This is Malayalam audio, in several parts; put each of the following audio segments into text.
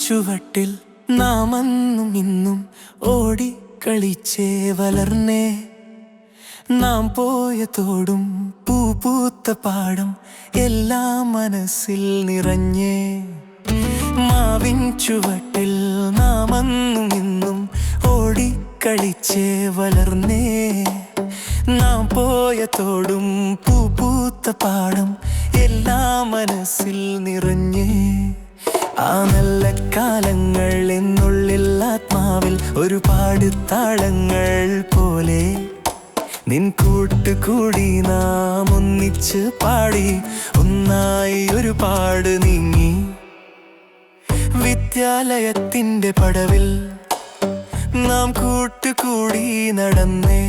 ചുവട്ടിൽ നാം അന്നും ഇന്നും ഓടിക്കളിച്ചേ വളർന്നേ. നാം പോയ തോടും പൂത്ത പാടം എല്ലാം മനസ്സിൽ നിറഞ്ഞേ. മാവിൻ ചുവട്ടിൽ നാം അന്നും ഇന്നും ഓടിക്കളിച്ചേ വളർന്നേ. നാം പോയ തോടും പൂത്ത പാടം എല്ലാം മനസ്സിൽ നിറഞ്ഞേ. ആ നല്ല കാലങ്ങൾ എന്നുള്ളിൽ ആത്മാവിൽ ഒരുപാട് താളങ്ങൾ പോലെ നിൻ കൂട്ടുകൂടി നാം ഒന്നിച്ച് പാടി ഒന്നായി ഒരുപാട് നീങ്ങി. വിദ്യാലയത്തിൻ്റെ പടവിൽ നാം കൂട്ടുകൂടി നടന്നേ.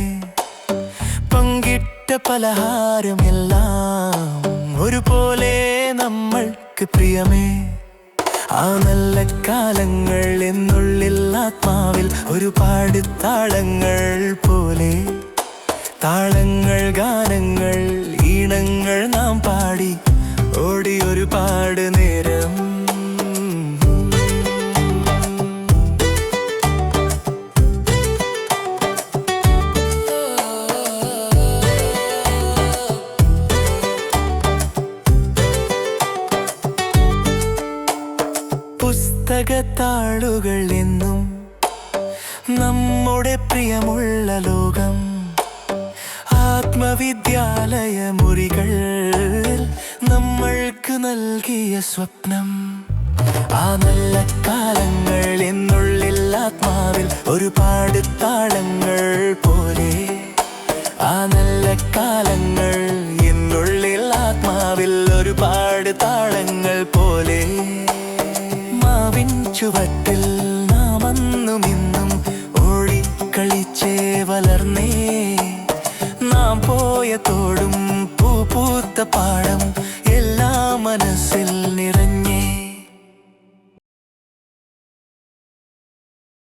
പങ്കിട്ട പലഹാരമെല്ലാം ഒരുപോലെ നമ്മൾക്ക് പ്രിയമേ. ആ നല്ല കാലങ്ങൾ എന്നുള്ളിൽ ആത്മാവിൽ ഒരുപാട് താളങ്ങൾ പോലെ. താളങ്ങൾ, ഗാനങ്ങൾ, ഈണങ്ങൾ നാം പാടി ഓടി ഒരുപാട് നേരം. പുസ്തകത്താളുകൾ എന്നും നമ്മുടെ പ്രിയമുള്ള ലോകം. ആത്മവിദ്യാലയ മുറികൾ നമ്മൾക്ക് നൽകിയ സ്വപ്നം. ആ നല്ല കാലങ്ങൾ എന്നുള്ളിൽ ആത്മാവിൽ ഒരുപാട് താളങ്ങൾ പോലെ. ആ നല്ല കാലങ്ങൾ എന്നുള്ളിൽ ആത്മാവിൽ ഒരുപാട് താളങ്ങൾ പോലെ. മാവിൻ ചുവട്ടിൽ നാം അന്നും ഇന്നും ഓടിക്കളിച്ചേ വളർന്നേ. നാം പോയ തോടും പൂത്ത പാടം എല്ലാം മനസ്സിൽ